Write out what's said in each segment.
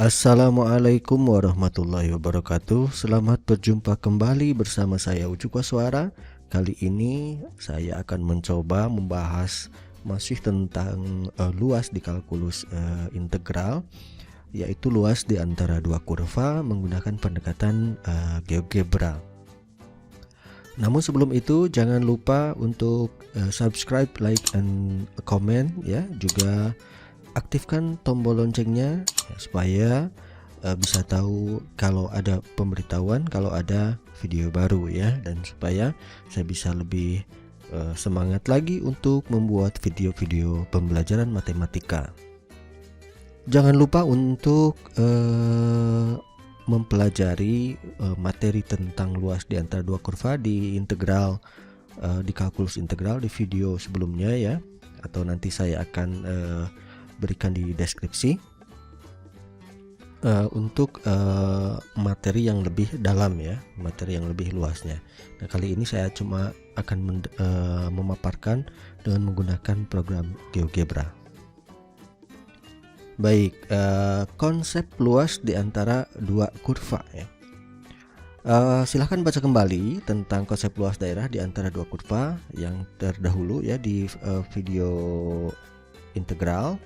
Assalamualaikum warahmatullahi wabarakatuh. Selamat berjumpa kembali bersama saya Ucup Suara. Kali ini saya akan mencoba membahas masih tentang luas di kalkulus integral, yaitu luas di antara dua kurva menggunakan pendekatan GeoGebra. Namun sebelum itu jangan lupa untuk subscribe, like, and comment ya. Juga aktifkan tombol loncengnya ya, supaya bisa tahu kalau ada pemberitahuan kalau ada video baru ya, dan supaya saya bisa lebih semangat lagi untuk membuat video-video pembelajaran matematika. Jangan lupa untuk mempelajari materi tentang luas di antara dua kurva di integral, di kalkulus integral di video sebelumnya ya, atau nanti saya akan berikan di deskripsi untuk materi yang lebih dalam ya, materi yang lebih luasnya. Nah, kali ini saya cuma akan memaparkan dengan menggunakan program GeoGebra. Baik, konsep luas di antara dua kurva ya. Silahkan baca kembali tentang konsep luas daerah di antara dua kurva yang terdahulu ya di video integral.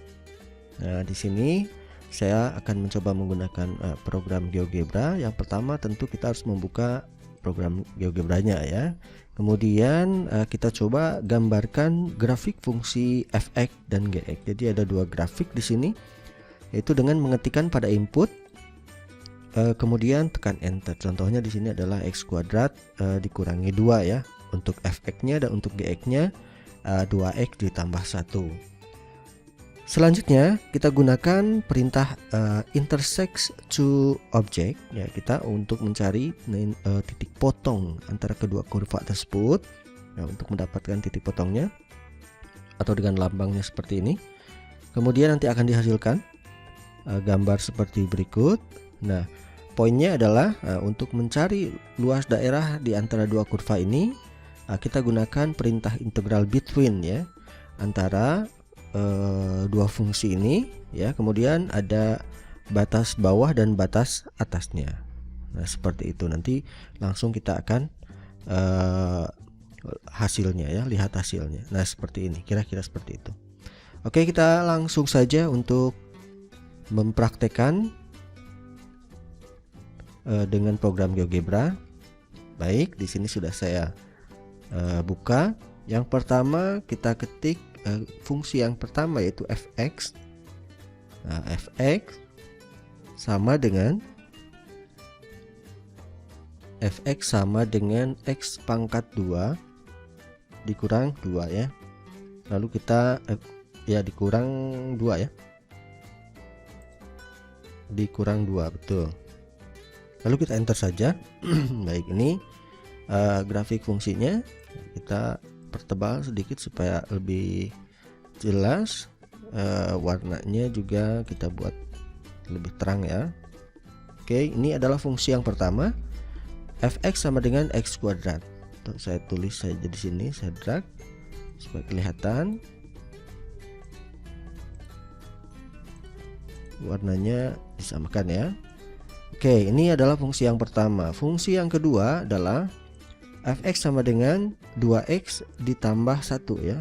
Nah, di sini saya akan mencoba menggunakan program GeoGebra. Yang pertama tentu kita harus membuka program GeoGebranya ya. Kemudian kita coba gambarkan grafik fungsi fx dan gx. Jadi ada dua grafik di sini, yaitu dengan mengetikkan pada input, kemudian tekan enter. Contohnya di sini adalah x kuadrat dikurangi 2 ya untuk fx-nya, dan untuk gx-nya 2x ditambah 1. Selanjutnya kita gunakan perintah intersect to object ya, kita untuk mencari titik potong antara kedua kurva tersebut ya, untuk mendapatkan titik potongnya atau dengan lambangnya seperti ini. Kemudian nanti akan dihasilkan gambar seperti berikut. Nah, poinnya adalah untuk mencari luas daerah di antara dua kurva ini, kita gunakan perintah integral between ya, antara dua fungsi ini ya. Kemudian ada batas bawah dan batas atasnya. Nah, seperti itu. Nanti langsung kita akan hasilnya ya, lihat hasilnya. Nah, seperti ini, kira-kira seperti itu. Oke, kita langsung saja untuk mempraktekkan dengan program GeoGebra. Baik, di sini sudah saya buka. Yang pertama kita ketik fungsi yang pertama, yaitu fx. Nah, fx sama dengan x pangkat 2 dikurang 2 ya. Lalu kita dikurang 2 ya. Dikurang 2, betul. Lalu kita enter saja. Baik, ini grafik fungsinya kita pertebal sedikit supaya lebih jelas. Warnanya juga kita buat lebih terang ya. Oke, ini adalah fungsi yang pertama, fx sama dengan x kuadrat. Saya tulis saja di sini, saya drag supaya kelihatan warnanya disamakan ya. Oke, ini adalah fungsi yang pertama. Fungsi yang kedua adalah fx sama dengan 2x ditambah 1 ya.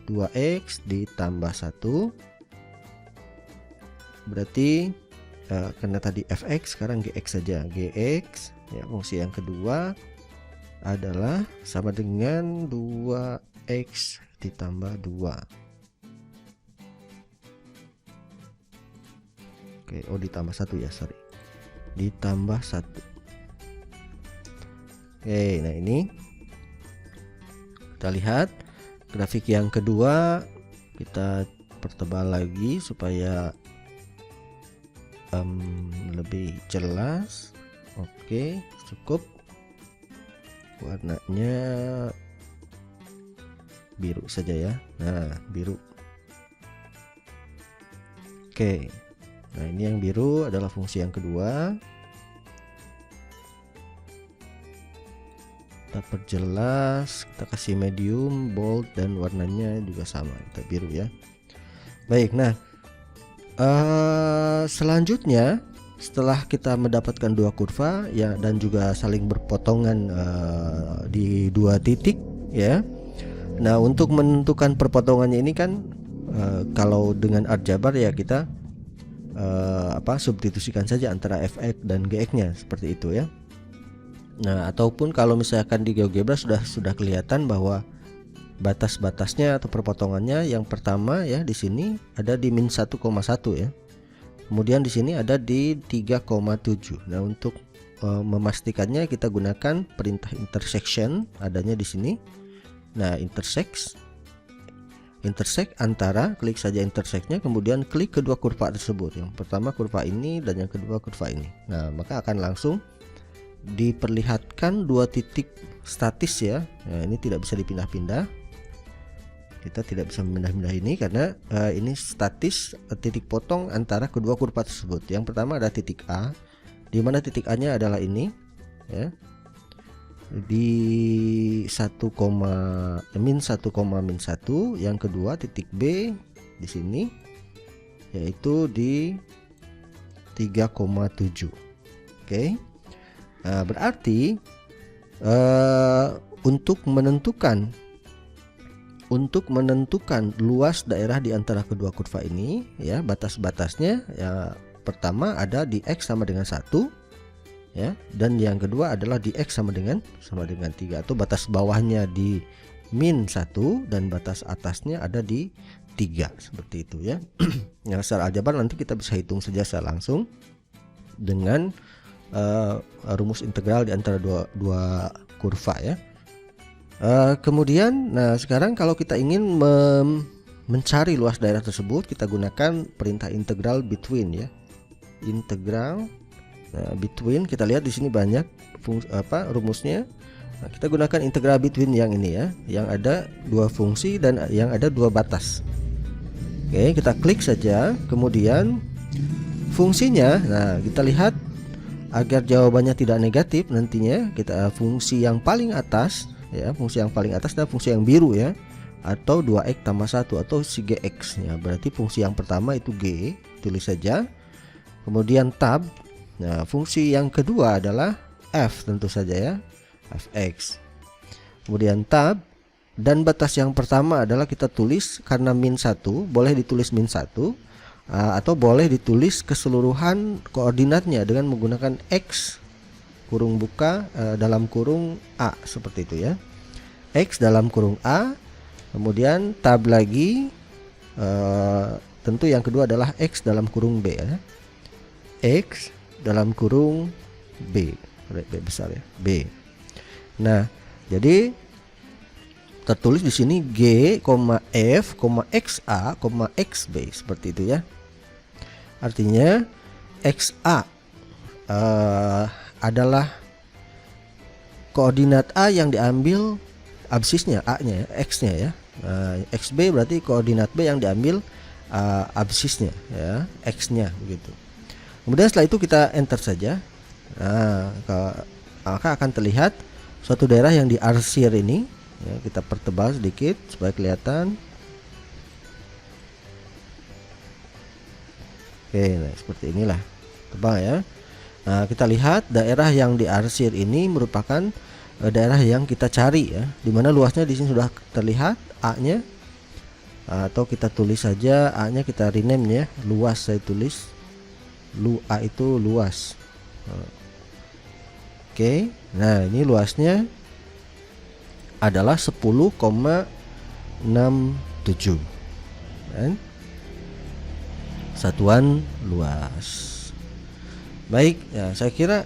2x ditambah 1 berarti karena tadi fx, sekarang gx saja. Gx ya, fungsi yang kedua adalah sama dengan 2x ditambah 2. Oke, ditambah 1 ya, sorry. Ditambah 1. Oke, nah ini kita lihat grafik yang kedua, kita pertebal lagi supaya lebih jelas. Oke, cukup. Warnanya biru saja ya. Nah, biru. Oke, nah ini yang biru adalah fungsi yang kedua. Kita perjelas, kita kasih medium, bold, dan warnanya juga sama, kita biru ya. Baik, nah selanjutnya setelah kita mendapatkan dua kurva ya dan juga saling berpotongan di dua titik ya. Nah, untuk menentukan perpotongannya ini kan kalau dengan aljabar ya kita substitusikan saja antara fx dan gx-nya seperti itu ya. Nah, ataupun kalau misalkan di GeoGebra sudah kelihatan bahwa batas-batasnya atau perpotongannya yang pertama ya di sini ada di min 1,1 ya. Kemudian di sini ada di 3,7. Nah, untuk memastikannya kita gunakan perintah intersection adanya di sini. Nah, intersect antara, klik saja intersectnya, kemudian klik kedua kurva tersebut. Yang pertama kurva ini dan yang kedua kurva ini. Nah, maka akan langsung diperlihatkan dua titik statis ya. Nah, ini tidak bisa dipindah-pindah. Kita tidak bisa memindah-pindah ini karena ini statis titik potong antara kedua kurva tersebut. Yang pertama ada titik A, di mana titik A-nya adalah ini ya. Di 1, min 1, min 1. Yang kedua titik B di sini yaitu di 3,7. Oke. Nah, berarti untuk menentukan luas daerah di antara kedua kurva ini ya, batas-batasnya ya, pertama ada di X sama dengan 1 ya, dan yang kedua adalah di X sama dengan 3, atau batas bawahnya di min 1 dan batas atasnya ada di 3 seperti itu ya. Nah, secara aljabar nanti kita bisa hitung saja secara langsung dengan rumus integral di antara dua kurva ya. Kemudian, nah sekarang kalau kita ingin mencari luas daerah tersebut, kita gunakan perintah integral between ya. Integral between, kita lihat di sini banyak rumusnya. Nah, kita gunakan integral between yang ini ya, yang ada dua fungsi dan yang ada dua batas. Oke, kita klik saja, kemudian fungsinya. Nah, kita lihat agar jawabannya tidak negatif nantinya kita fungsi yang paling atas ya, fungsi yang paling atas adalah fungsi yang biru ya, atau 2x tambah 1 atau si gx ya. Berarti fungsi yang pertama itu g, tulis saja. Kemudian tab. Nah, fungsi yang kedua adalah f, tentu saja ya, fx. Kemudian tab, dan batas yang pertama adalah kita tulis karena min 1, boleh ditulis min 1 atau boleh ditulis keseluruhan koordinatnya dengan menggunakan x kurung buka dalam kurung A seperti itu ya. X dalam kurung A, kemudian tab lagi, tentu yang kedua adalah X dalam kurung B ya. X dalam kurung B, B besar ya, B. Nah, jadi tertulis di sini G, F, XA, XB seperti itu ya. Artinya XA adalah koordinat A yang diambil absisnya, A-nya, X-nya ya. XB berarti koordinat B yang diambil absisnya ya, X-nya begitu. Kemudian setelah itu kita enter saja. Nah, maka akan terlihat suatu daerah yang diarsir ini ya, kita pertebal sedikit supaya kelihatan. Oke, nah seperti inilah tebal ya. Nah, kita lihat daerah yang diarsir ini merupakan daerah yang kita cari ya, dimana luasnya di sini sudah terlihat A-nya, atau kita tulis saja A-nya, kita rename ya, luas saya tulis, A itu luas. Oke, nah ini luasnya adalah 10,67 kan? Satuan luas. Baik ya, saya kira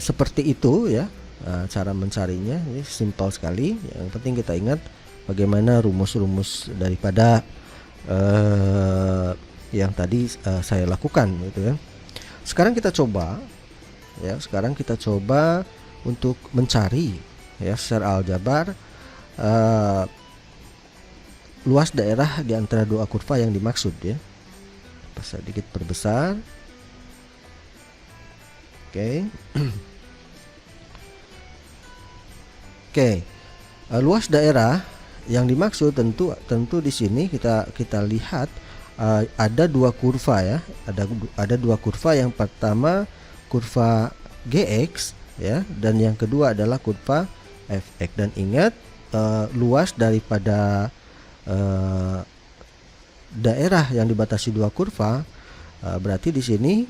seperti itu ya cara mencarinya. Ini simpel sekali. Yang penting kita ingat bagaimana rumus-rumus daripada yang tadi saya lakukan gitu ya. Sekarang kita coba ya, untuk mencari ya secara aljabar luas daerah di antara dua kurva yang dimaksud ya. Sedikit perbesar. Oke. Oke. Luas daerah yang dimaksud tentu di sini kita lihat ada dua kurva ya, ada dua kurva. Yang pertama kurva Gx ya, dan yang kedua adalah kurva Fx. Dan ingat, luas daripada daerah yang dibatasi dua kurva, berarti di sini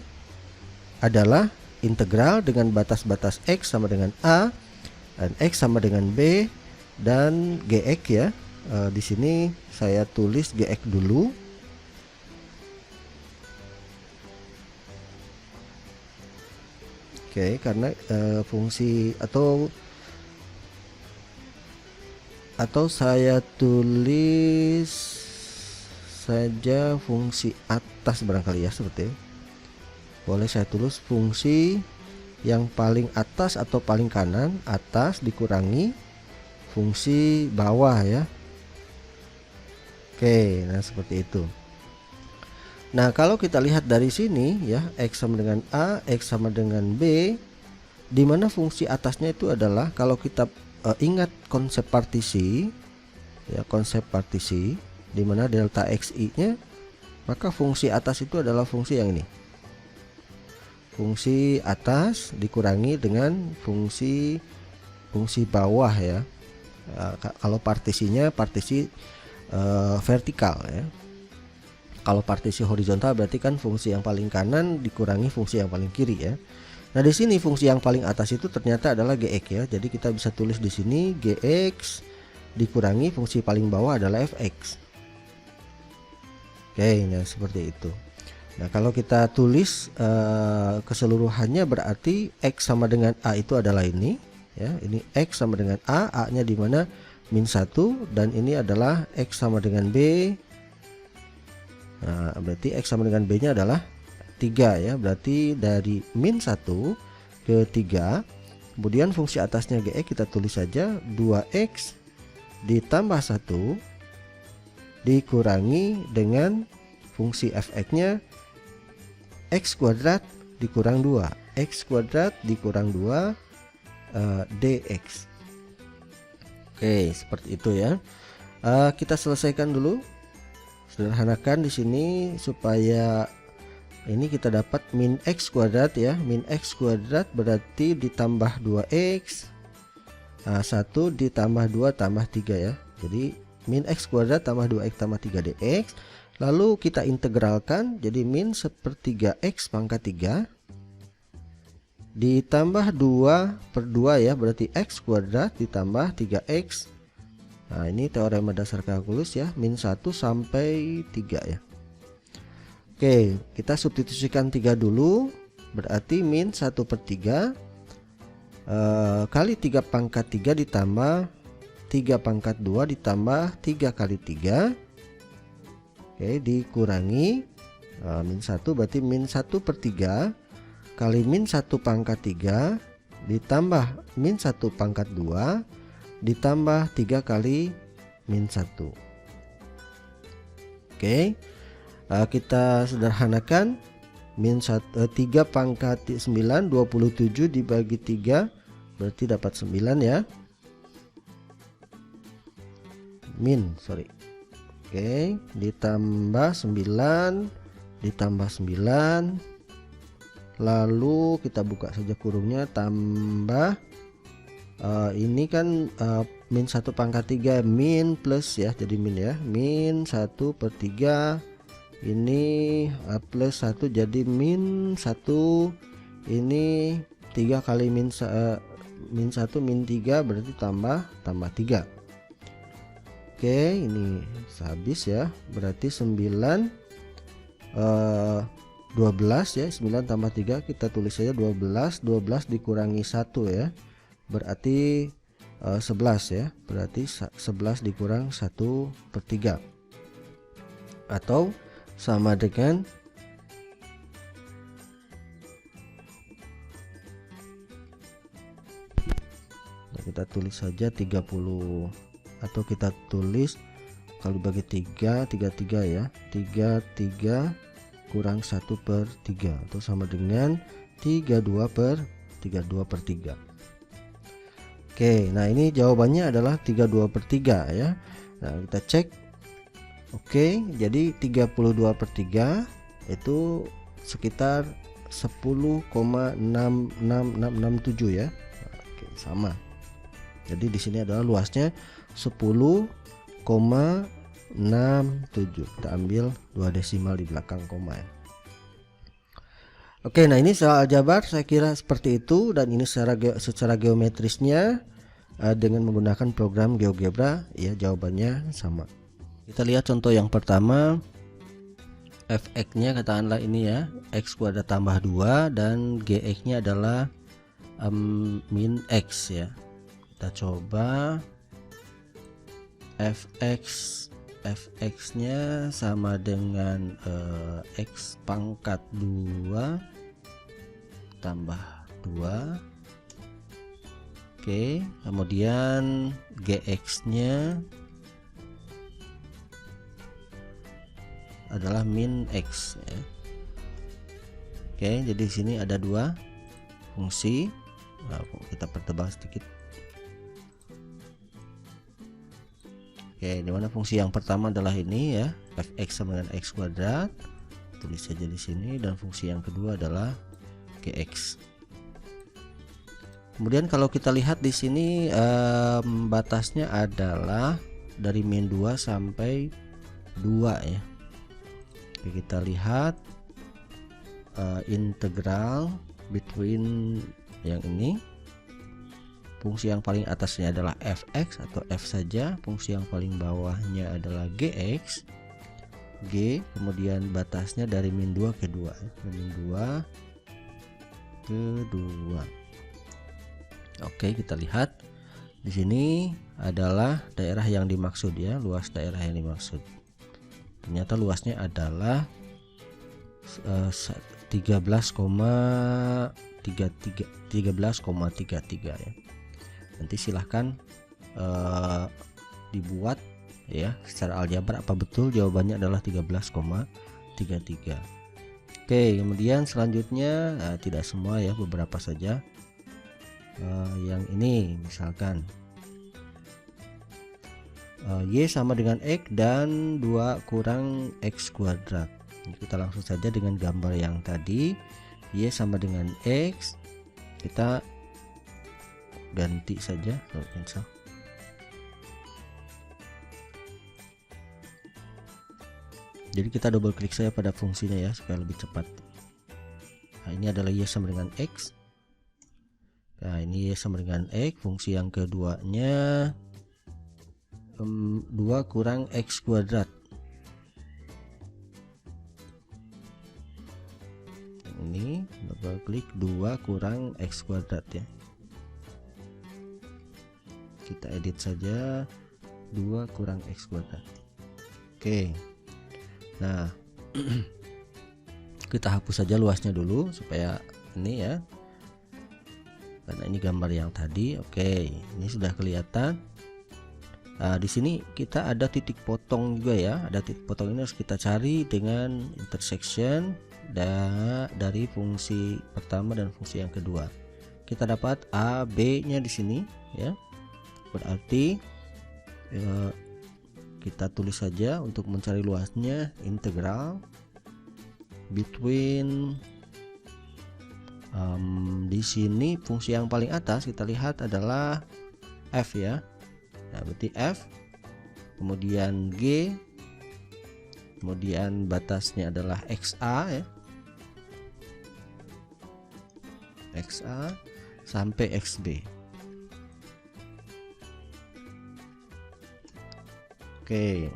adalah integral dengan batas-batas x sama dengan a dan x sama dengan b dan gx ya. Di sini saya tulis gx dulu. Oke, karena fungsi atau saya tulis saja fungsi atas barangkali ya, seperti itu. Boleh saya tulis fungsi yang paling atas atau paling kanan, atas dikurangi fungsi bawah ya. Oke, nah seperti itu. Nah, kalau kita lihat dari sini ya, x sama dengan a, x sama dengan b, di mana fungsi atasnya itu adalah, kalau kita ingat konsep partisi ya, konsep partisi di mana delta xi nya, maka fungsi atas itu adalah fungsi yang ini, fungsi atas dikurangi dengan fungsi bawah ya. Kalau partisinya partisi vertikal ya. Kalau partisi horizontal berarti kan fungsi yang paling kanan dikurangi fungsi yang paling kiri ya. Nah, di sini fungsi yang paling atas itu ternyata adalah gx ya. Jadi kita bisa tulis di sini gx dikurangi fungsi paling bawah adalah fx. Oke, nah seperti itu. Nah, kalau kita tulis keseluruhannya berarti x sama dengan a itu adalah ini ya. Ini x sama dengan a nya di mana -1, dan ini adalah x sama dengan b. Nah, berarti x sama dengan b nya adalah 3 ya. Berarti dari -1 ke 3. Kemudian fungsi atasnya gx kita tulis saja 2x ditambah 1 dikurangi dengan fungsi fx nya x kuadrat dikurang 2, x kuadrat dikurang 2 dx. Oke, seperti itu ya. Kita selesaikan dulu, sederhanakan di sini supaya ini kita dapat min x kuadrat ya. Min x kuadrat berarti ditambah 2x 1 ditambah 2 tambah 3 ya. Jadi min x kuadrat tambah 2x tambah 3 dx. Lalu kita integralkan jadi min 1/3x pangkat 3 ditambah 2/2 ya, berarti x kuadrat ditambah 3x. Nah, ini teorema dasar kalkulus ya, min 1 sampai 3 ya. Oke, kita substitusikan 3 dulu, berarti min 1/3 kali 3 pangkat 3 ditambah 3 pangkat 2 ditambah 3 kali 3. Oke, dikurangi min 1 berarti min 1/3 kali min 1 pangkat 3 ditambah min 1 pangkat 2 ditambah 3 kali min 1. Oke, kita sederhanakan. Min 3 pangkat 9 27 dibagi 3 berarti dapat 9 ya. Oke, ditambah 9 ditambah 9, lalu kita buka saja kurungnya, tambah ini kan min 1 pangkat 3 min plus ya, jadi min ya, min 1/3 ini plus 1 jadi min 1, ini 3 kali min 1 min 3 berarti tambah 3. Oke, ini habis ya, berarti 9 12 ya, 9 tambah 3 kita tulis saja 12 dikurangi 1 ya, berarti 11 ya, berarti 11 dikurang 1/3 atau sama dengan kita tulis saja 30, atau kita tulis kalau dibagi 3 33 ya, 33 kurang 1/3 atau sama dengan 32/3. Oke, nah ini jawabannya adalah 32/3 ya. Nah, kita cek. Oke, jadi 32/3 itu sekitar 10,66667 ya. Oke, sama. Jadi di sini adalah luasnya 10,67. Kita ambil 2 desimal di belakang koma ya. Oke, nah ini soal aljabar saya kira seperti itu, dan ini secara geometrisnya dengan menggunakan program GeoGebra ya, jawabannya sama. Kita lihat contoh yang pertama. Fx-nya katakanlah ini ya, x kuadrat tambah 2 dan gx-nya adalah min x ya. Kita coba fx-nya sama dengan x pangkat 2 tambah 2. Oke, kemudian gx-nya adalah min x ya. Oke, jadi di sini ada dua fungsi. Nah, kita pertebal sedikit. Oke, dimana fungsi yang pertama adalah ini ya, fx sama dengan x kuadrat, tulis saja di sini, dan fungsi yang kedua adalah gx. Kemudian kalau kita lihat di sini batasnya adalah dari min 2 sampai 2 ya. Oke, kita lihat integral between yang ini. Fungsi yang paling atasnya adalah fx atau f saja, fungsi yang paling bawahnya adalah gx, g, kemudian batasnya dari min 2 ke 2 ya. Min 2 ke 2. Oke, kita lihat di sini adalah daerah yang dimaksud ya, luas daerah yang dimaksud. Ternyata luasnya adalah 13,33 ya. Nanti silahkan dibuat ya secara aljabar apa betul jawabannya adalah 13,33. Oke, kemudian selanjutnya tidak semua ya, beberapa saja. Yang ini misalkan y sama dengan x dan 2 kurang x kuadrat. Kita langsung saja dengan gambar yang tadi, y sama dengan x, kita ganti saja cancel. Jadi kita double klik saja pada fungsinya ya supaya lebih cepat. Nah, ini adalah y sama dengan x. Nah, ini y sama dengan x, fungsi yang keduanya 2 kurang x kuadrat. Ini double klik 2 kurang x kuadrat ya. Kita edit saja 2 kurang x kuadrat. Oke. Nah, kita hapus saja luasnya dulu supaya ini ya. Karena ini gambar yang tadi. Oke, ini sudah kelihatan. Nah, di sini kita ada titik potong juga ya. Ada titik potong, ini harus kita cari dengan intersection dari fungsi pertama dan fungsi yang kedua. Kita dapat A, B-nya di sini ya. Berarti kita tulis saja untuk mencari luasnya integral between di sini fungsi yang paling atas kita lihat adalah f ya. Nah, berarti f, kemudian g, kemudian batasnya adalah xa ya, xa sampai xb. Oke,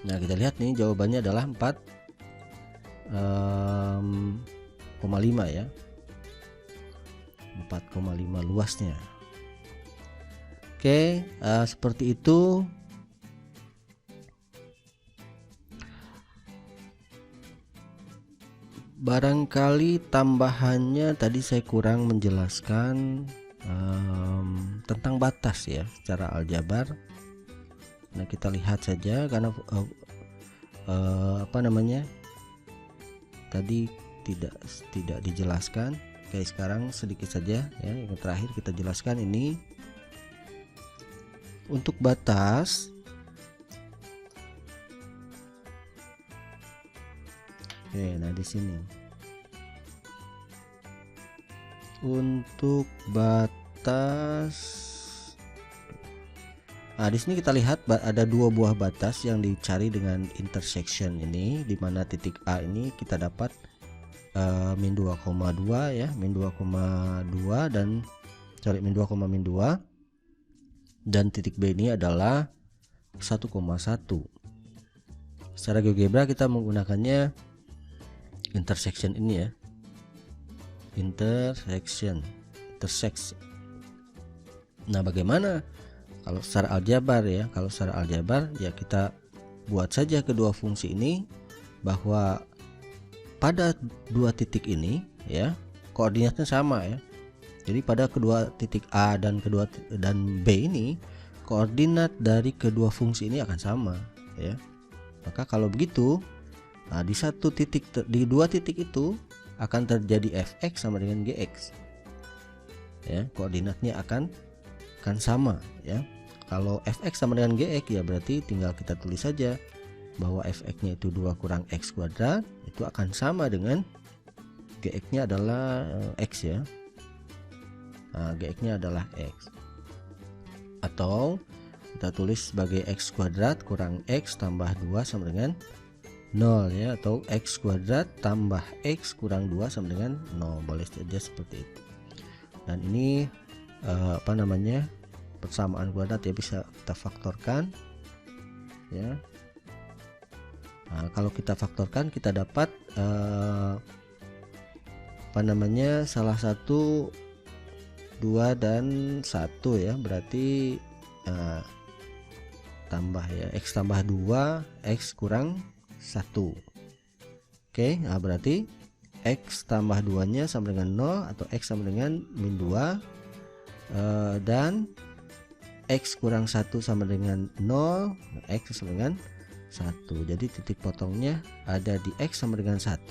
nah kita lihat nih jawabannya adalah 4,5 ya, 4,5 luasnya. Oke, seperti itu. Barangkali tambahannya tadi saya kurang menjelaskan tentang batas ya secara aljabar. Nah, kita lihat saja karena tadi tidak dijelaskan. Oke, sekarang sedikit saja ya, yang terakhir kita jelaskan ini. Untuk batas Oke, nah di sini untuk batas, nah di sini kita lihat ada dua buah batas yang dicari dengan intersection ini, di mana titik A ini kita dapat min 2,2 ya, min 2,2 dan min 2, dan titik B ini adalah 1,1. Secara GeoGebra kita menggunakannya intersection ini ya, intersection. Nah, bagaimana kalau secara aljabar ya? Kalau secara aljabar ya kita buat saja kedua fungsi ini bahwa pada dua titik ini ya koordinatnya sama ya. Jadi pada kedua titik A dan B ini koordinat dari kedua fungsi ini akan sama ya. Maka kalau begitu, nah di dua titik itu akan terjadi fx sama dengan gx. Ya, koordinatnya akan sama ya. Kalau fx sama dengan gx ya berarti tinggal kita tulis saja bahwa fx-nya itu 2 kurang x kuadrat, itu akan sama dengan gx-nya adalah x ya. Nah, gx-nya adalah x. Atau kita tulis sebagai x kuadrat kurang x tambah 2 sama dengan 0 ya, atau x kuadrat tambah x kurang 2 sama dengan 0, boleh saja seperti itu. Dan ini persamaan kuadrat ya, bisa kita faktorkan ya. Nah, kalau kita faktorkan kita dapat salah satu 2 dan 1 ya, berarti tambah ya, x tambah 2 x kurang 1. Oke, nah berarti x tambah 2 nya sama dengan 0 atau x sama dengan min 2 dan x kurang 1 sama dengan 0, x sama dengan 1. Jadi titik potongnya ada di x sama dengan 1,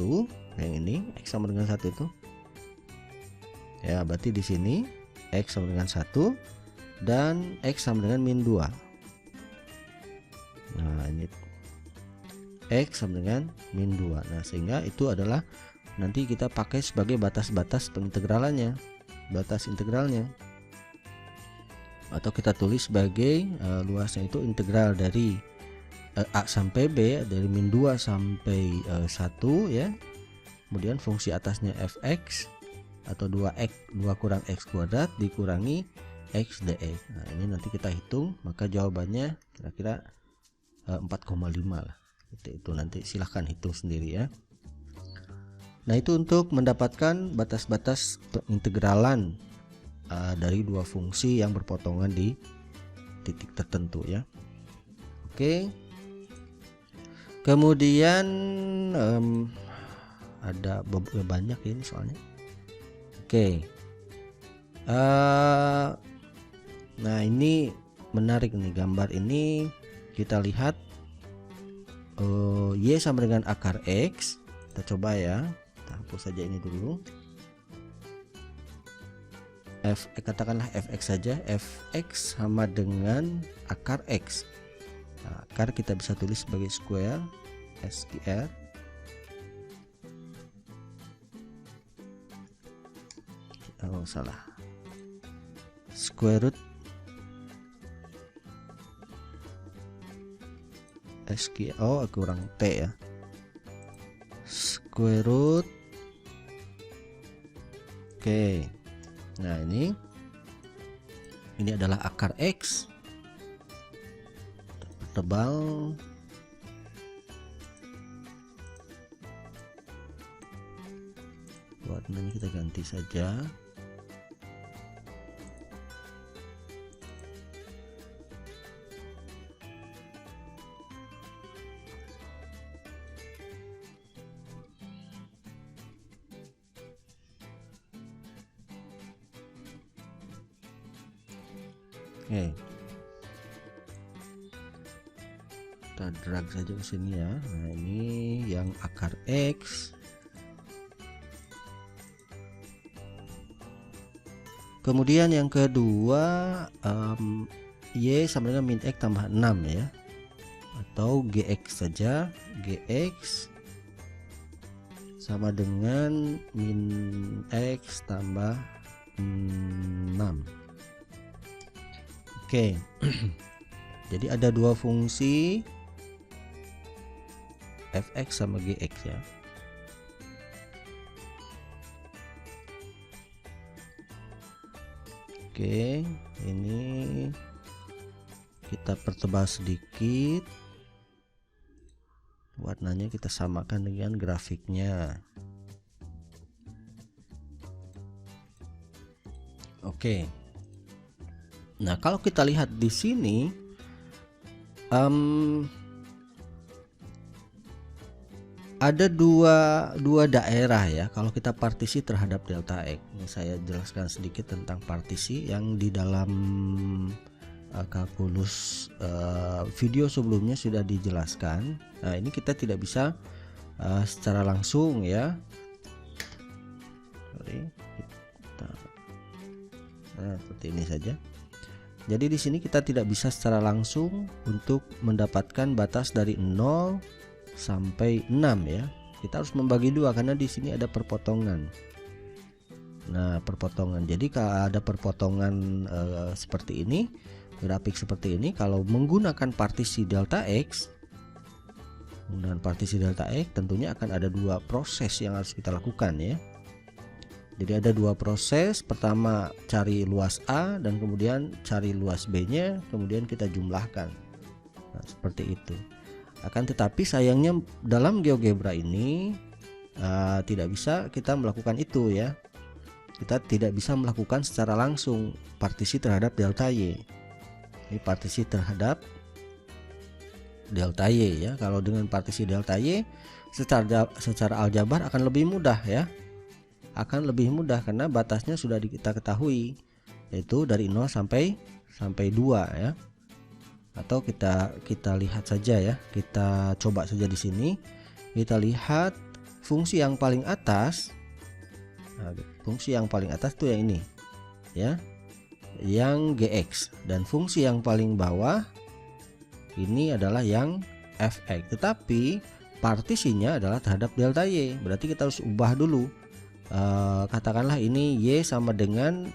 yang ini x sama dengan 1 itu ya, berarti di sini x sama dengan 1 dan x sama dengan min 2. Nah, ini x sama dengan min 2. Nah, sehingga itu adalah nanti kita pakai sebagai batas-batas pengintegralannya, batas integralnya. Atau kita tulis sebagai luasnya itu integral dari A sampai B, dari min 2 sampai 1 ya. Kemudian fungsi atasnya fx atau 2x 2 kurang x kuadrat dikurangi x dx. Nah, ini nanti kita hitung, maka jawabannya kira-kira 4,5 lah. Itu nanti silahkan hitung sendiri ya. Nah, itu untuk mendapatkan batas-batas integralan dari dua fungsi yang berpotongan di titik tertentu ya. Oke. Kemudian ada banyak ini soalnya. Oke. Nah, ini menarik nih, gambar ini kita lihat y sama dengan akar x. Kita coba ya, kita hapus saja ini dulu. Katakanlah fx saja, fx sama dengan akar x. Nah, akar kita bisa tulis sebagai square square salah, square root kurang t ya, square root. Oke. Nah, ini adalah akar x tebal warnanya kita ganti saja. Oke, kita drag saja ke sini ya. Nah, ini yang akar x. Kemudian yang kedua, y sama dengan min x tambah 6 ya, atau gx saja, gx sama dengan min X tambah 6. Oke. Jadi ada dua fungsi fx sama gx ya. Oke, ini kita pertebal sedikit, warnanya kita samakan dengan grafiknya. Oke, nah kalau kita lihat di sini ada dua daerah ya kalau kita partisi terhadap delta X. Ini saya jelaskan sedikit tentang partisi yang di dalam kalkulus video sebelumnya sudah dijelaskan. Nah, ini kita tidak bisa secara langsung ya. Nah, seperti ini saja. Jadi di sini kita tidak bisa secara langsung untuk mendapatkan batas dari 0 sampai 6 ya. Kita harus membagi dua karena di sini ada perpotongan. Nah, perpotongan. Jadi kalau ada perpotongan seperti ini, grafik seperti ini, kalau menggunakan partisi delta X, tentunya akan ada dua proses yang harus kita lakukan ya. Jadi ada dua proses, pertama cari luas A dan kemudian cari luas B-nya, kemudian kita jumlahkan. Nah, seperti itu. Akan tetapi sayangnya dalam GeoGebra ini tidak bisa kita melakukan itu ya. Kita tidak bisa melakukan secara langsung partisi terhadap delta Y. Ini partisi terhadap delta Y ya. Kalau dengan partisi delta Y secara aljabar akan lebih mudah ya. Akan lebih mudah karena batasnya sudah kita ketahui, yaitu dari 0 sampai 2 ya. Atau kita lihat saja ya, kita coba saja di sini, kita lihat fungsi yang paling atas. Nah, fungsi yang paling atas tuh yang ini ya, yang gx, dan fungsi yang paling bawah ini adalah yang fx, tetapi partisinya adalah terhadap delta Y. Berarti kita harus ubah dulu. Katakanlah ini Y sama dengan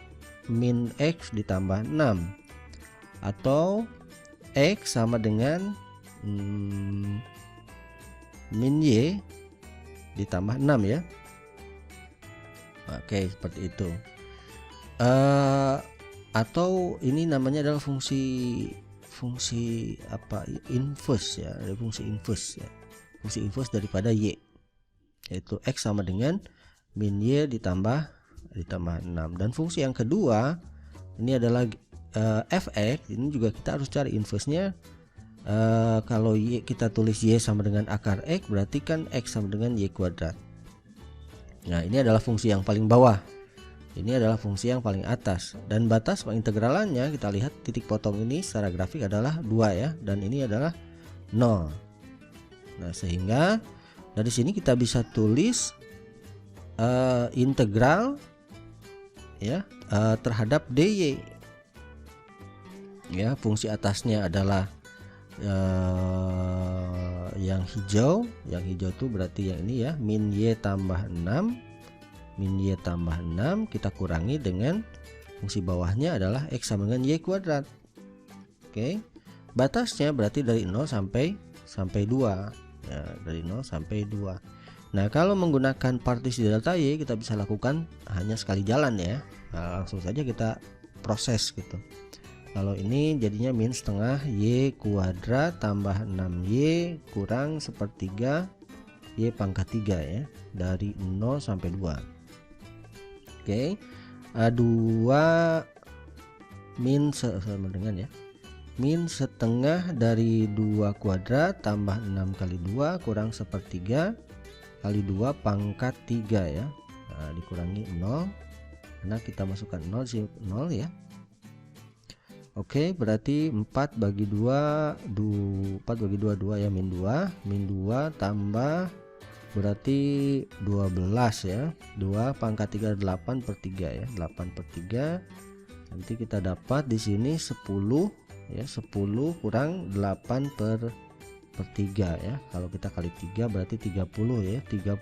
min X ditambah 6, atau X sama dengan min Y ditambah 6 ya. Oke, seperti itu. Atau ini namanya adalah fungsi apa, inverse ya, ada fungsi inverse ya. Fungsi inverse daripada Y, yaitu X sama dengan min Y ditambah 6. Dan fungsi yang kedua ini adalah fx. Ini juga kita harus cari inverse-nya. Kalau Y kita tulis Y sama dengan akar X, berarti kan X sama dengan Y kuadrat. Nah, ini adalah fungsi yang paling bawah, ini adalah fungsi yang paling atas, dan batas pengintegralannya kita lihat titik potong ini secara grafik adalah 2 ya, dan ini adalah 0. Nah, sehingga dari sini kita bisa tulis integral ya terhadap dy ya. Fungsi atasnya adalah yang hijau itu berarti yang ini ya, min Y tambah 6, kita kurangi dengan fungsi bawahnya adalah X sama dengan Y kuadrat. Oke, batasnya berarti dari 0 sampai 2 ya, dari 0 sampai 2. Nah, kalau menggunakan partisi delta Y kita bisa lakukan hanya sekali jalan ya. Nah, langsung saja kita proses gitu. Kalau ini jadinya min setengah Y kuadrat tambah 6Y kurang sepertiga Y pangkat 3 ya, dari 0 sampai 2. Oke, 2 min sama dengan ya, min setengah dari 2 kuadrat tambah 6 kali 2 kurang sepertiga kali 2 pangkat 3 ya. Nah, dikurangi 0 karena kita masukkan 0 ya. Oke, berarti 4 bagi 2 2 ya, min 2 tambah berarti 12 ya, 2 pangkat 3 8 per 3 ya, 8 per 3. Nanti kita dapat di sini 10 ya, 10 kurang 8 per per 3 ya. Kalau kita kali 3 berarti 30 ya. 30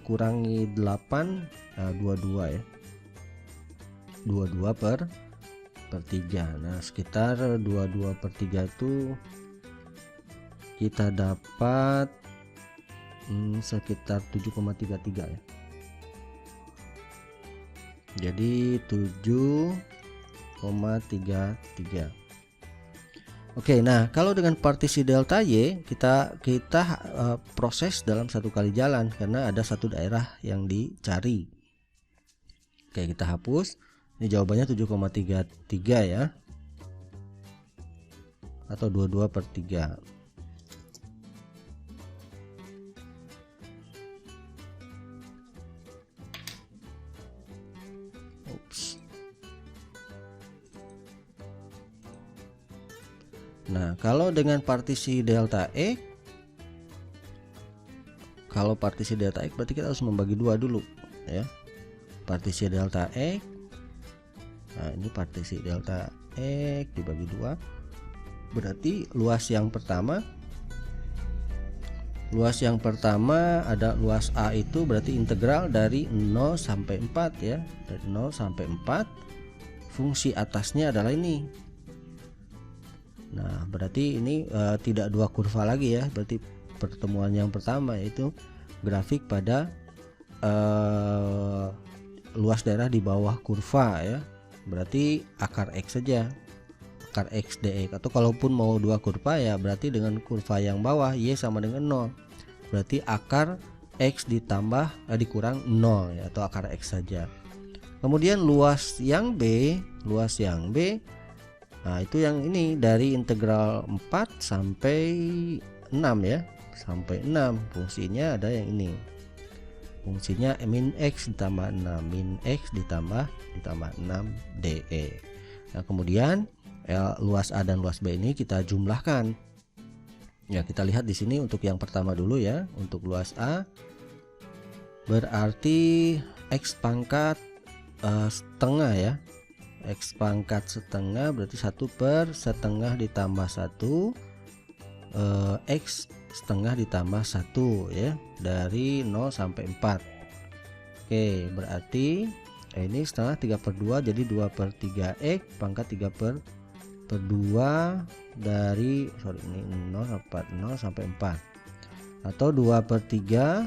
kurangi 8, 22 ya. 22 per 3. Nah, sekitar 22 per 3 itu kita dapat sekitar 7,33 ya. Jadi 7,33. Oke, nah kalau dengan partisi delta Y kita proses dalam satu kali jalan karena ada satu daerah yang dicari. Oke, kita hapus. Ini jawabannya 7,33 ya. Atau 22 per 3. Nah, kalau dengan partisi delta X, berarti kita harus membagi dua dulu ya. Partisi delta X. Nah, ini partisi delta X dibagi dua. Berarti luas yang pertama ada luas A itu berarti integral dari 0 sampai 4 ya. Dari 0 sampai 4. Fungsi atasnya adalah ini. Nah, berarti ini tidak dua kurva lagi ya. Berarti pertemuan yang pertama yaitu grafik pada luas daerah di bawah kurva ya. Berarti akar X saja, akar X dx. Atau kalaupun mau dua kurva ya berarti dengan kurva yang bawah Y sama dengan 0. Berarti akar X ditambah dikurang 0 ya, atau akar X saja. Kemudian luas yang B, nah itu yang ini dari integral 4 sampai 6 ya, sampai 6. Fungsinya ada yang ini, fungsinya min X ditambah 6, min X ditambah 6 DE. Nah kemudian luas A dan luas B ini kita jumlahkan ya. Kita lihat di sini untuk yang pertama dulu ya. Untuk luas A berarti X pangkat setengah ya. X pangkat setengah berarti 1 per setengah ditambah 1 X setengah ditambah 1 ya, dari 0 sampai 4. Oke, berarti ini setengah 3 per 2 jadi 2 per 3 X pangkat 3 per 2 dari ini 0 sampai 4, atau 2 per 3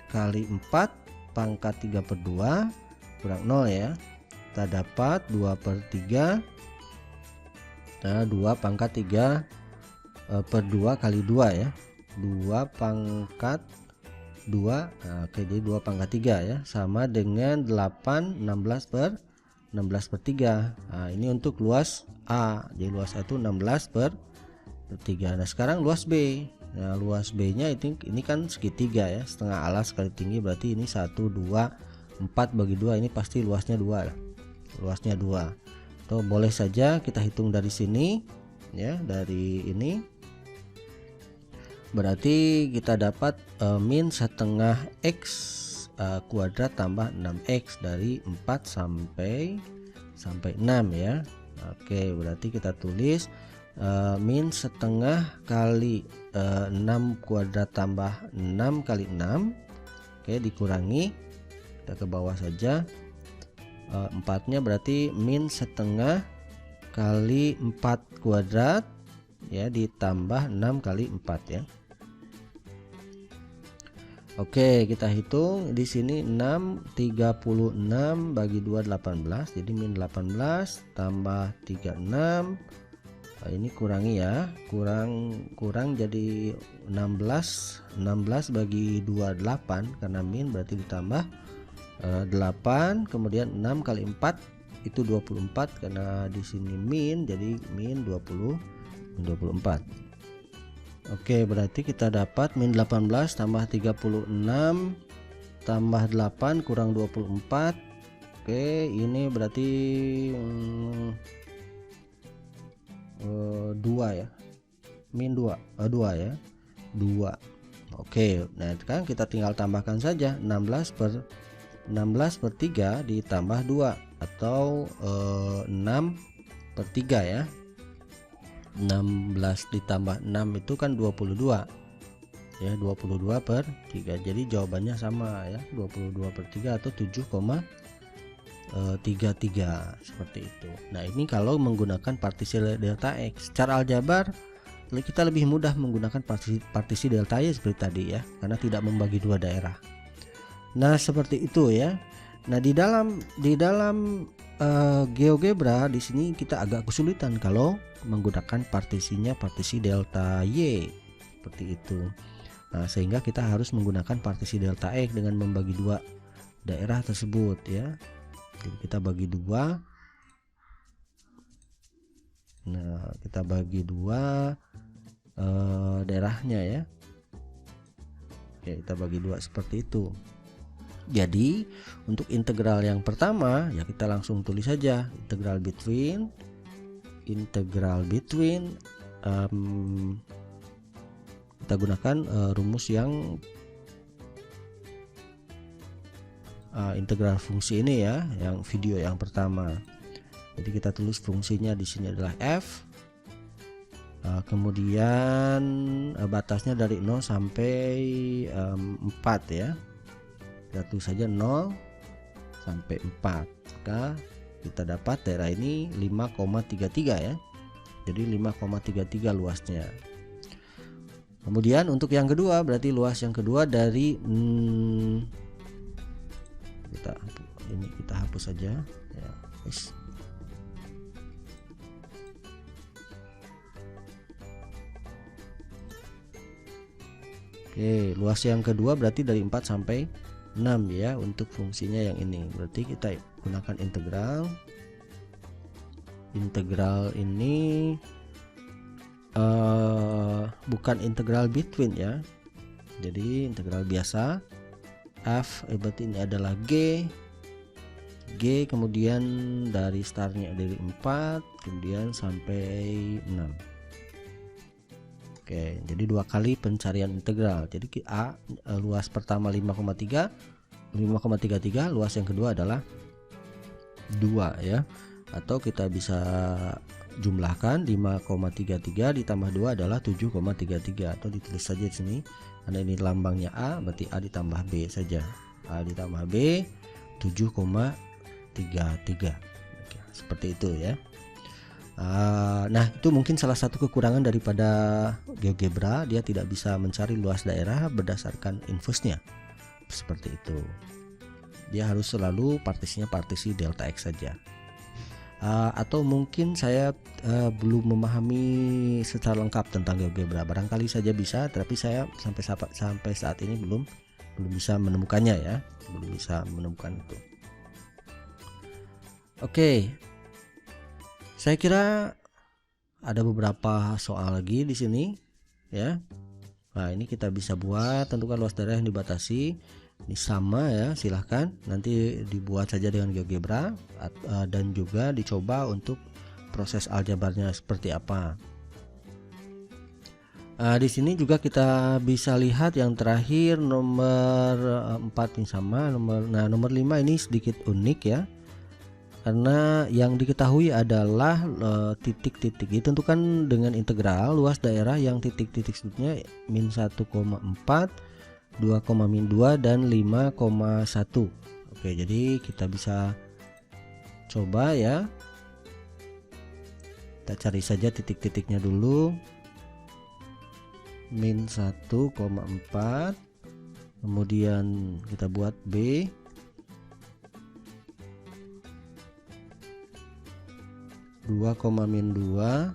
kali 4 pangkat 3 per 2 kurang 0 ya. Kita dapat 2 per 3, nah 2 pangkat 3 per 2 kali 2 ya, 2 pangkat 2, nah, oke, jadi 2 pangkat 3 ya, sama dengan 8 16 per 3. Nah ini untuk luas A, jadi luas A itu 16 per 3. Nah sekarang luas B. Nah luas B nya ini kan segitiga ya, setengah alas kali tinggi, berarti ini 1 2 4 bagi 2, ini pasti luasnya 2 lah. Luasnya 2. Atau boleh saja kita hitung dari sini ya, dari ini. Berarti kita dapat min setengah X kuadrat tambah 6X dari 4 sampai 6 ya. Oke, berarti kita tulis min setengah kali 6 kuadrat tambah 6 kali 6. Oke, dikurangi, kita ke bawah saja, 4-nya berarti min setengah kali 4 kuadrat ya, ditambah 6 kali 4 ya. Oke, kita hitung di sini 6 36 bagi 2 18, jadi min 18 tambah 36. Nah, ini kurangi ya, kurang jadi 16 bagi 2 8, karena min berarti ditambah 8, kemudian 6 kali 4 itu 24, karena di sini min jadi min 24. Oke, berarti kita dapat min 18 tambah 36 tambah 8 kurang 24. Oke, ini berarti 2 ya, min 2 ya, 2. Oke, nah sekarang kita tinggal tambahkan saja 16 per 3 ditambah 2, atau 6 per 3 ya. 16 ditambah 6 itu kan 22 ya, 22/3. Jadi jawabannya sama ya, 22/3 atau 7,33 seperti itu. Nah ini kalau menggunakan partisi delta X. Secara aljabar kita lebih mudah menggunakan partisi delta Y seperti tadi ya, karena tidak membagi dua daerah. Nah seperti itu ya. Nah di dalam GeoGebra di sini kita agak kesulitan kalau menggunakan partisi delta Y seperti itu. Nah sehingga kita harus menggunakan partisi delta X dengan membagi dua daerah tersebut ya. Jadi kita bagi dua. Nah kita bagi dua daerahnya ya. Oke, kita bagi dua seperti itu. Jadi untuk integral yang pertama ya kita langsung tulis saja integral between kita gunakan rumus yang integral fungsi ini ya, yang video yang pertama. Jadi kita tulis fungsinya di sini adalah f, kemudian batasnya dari 0 sampai 4 ya. Kita tulis saja 0 sampai 4. Maka kita dapat daerah ini 5,33 ya. Jadi 5,33 luasnya. Kemudian untuk yang kedua berarti luas yang kedua dari kita hapus saja ya. Oke, luas yang kedua berarti dari 4 sampai 6 ya untuk fungsinya yang ini. Berarti kita gunakan integral ini bukan integral between ya. Jadi integral biasa. F berarti ini adalah G kemudian dari startnya dari 4 kemudian sampai 6. Oke, jadi dua kali pencarian integral. Jadi A luas pertama 5,33, luas yang kedua adalah 2 ya. Atau kita bisa jumlahkan 5,33 ditambah 2 adalah 7,33 atau ditulis saja di sini. Karena ini lambangnya A, berarti A ditambah B saja. A ditambah B 7,33. Oke, seperti itu ya. Nah itu mungkin salah satu kekurangan daripada GeoGebra, dia tidak bisa mencari luas daerah berdasarkan inverse-nya seperti itu. Dia harus selalu partisinya partisi delta X saja. Atau mungkin saya belum memahami secara lengkap tentang GeoGebra, barangkali saja bisa, tapi saya sampai saat ini belum bisa menemukannya ya, belum bisa menemukan itu. Oke. Saya kira ada beberapa soal lagi di sini ya. Nah, ini kita bisa buat, tentukan luas daerah yang dibatasi. Ini sama ya, silahkan nanti dibuat saja dengan GeoGebra dan juga dicoba untuk proses aljabarnya seperti apa. Di sini juga kita bisa lihat yang terakhir nomor 4 ini sama, nomor 5 ini sedikit unik ya. Karena yang diketahui adalah titik-titik ditentukan dengan integral luas daerah yang titik-titik sebutnya -1,4, 2,-2 dan 5,1. Oke, jadi kita bisa coba ya. Kita cari saja titik-titiknya dulu. -1,4, kemudian kita buat B. -2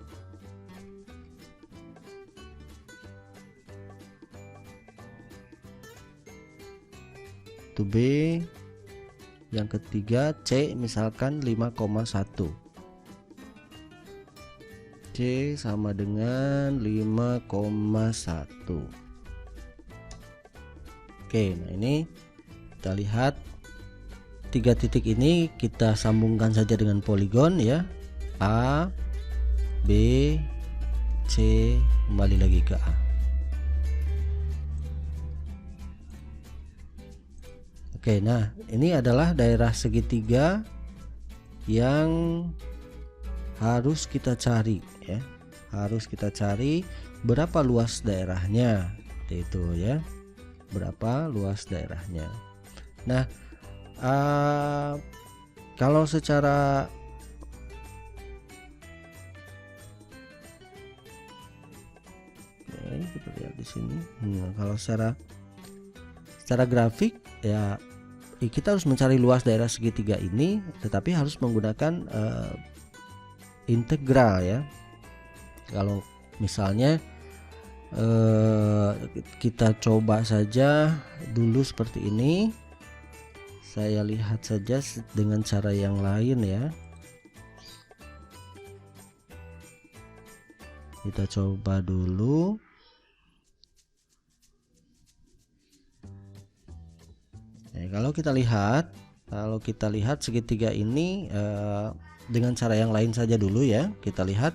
itu B, yang ketiga C misalkan 5,1, C sama dengan 5,1. Oke, nah ini kita lihat tiga titik ini kita sambungkan saja dengan poligon ya, A, B, C, kembali lagi ke A. Oke, nah ini adalah daerah segitiga yang harus kita cari ya. harus kita cari berapa luas daerahnya, seperti itu ya, berapa luas daerahnya. Nah, kalau secara kita lihat di sini. Nah, kalau secara grafik ya, kita harus mencari luas daerah segitiga ini, tetapi harus menggunakan integral ya. Kalau misalnya kita coba saja dulu seperti ini, saya lihat saja dengan cara yang lain ya. Kita coba dulu. Kalau kita lihat segitiga ini dengan cara yang lain saja dulu ya. Kita lihat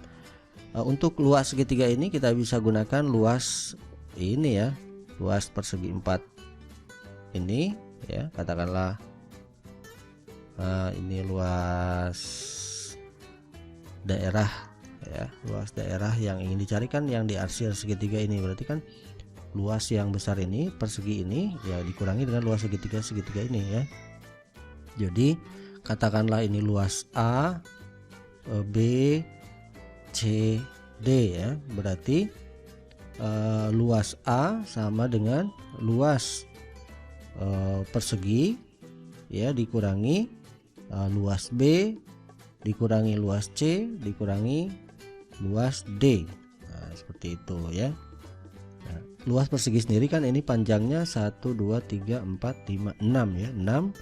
untuk luas segitiga ini kita bisa gunakan luas ini ya, luas persegi 4 ini ya, katakanlah ini luas daerah ya, luas daerah yang ingin dicarikan yang diarsir segitiga ini. Berarti kan luas yang besar ini, persegi ini ya, dikurangi dengan luas segitiga ini ya. Jadi katakanlah ini luas A, B, C, D ya. Berarti luas A sama dengan luas persegi ya, dikurangi luas B, dikurangi luas C, dikurangi luas D. Nah, seperti itu ya. Nah, luas persegi sendiri kan ini panjangnya 1 2 3 4 5 6 ya. 6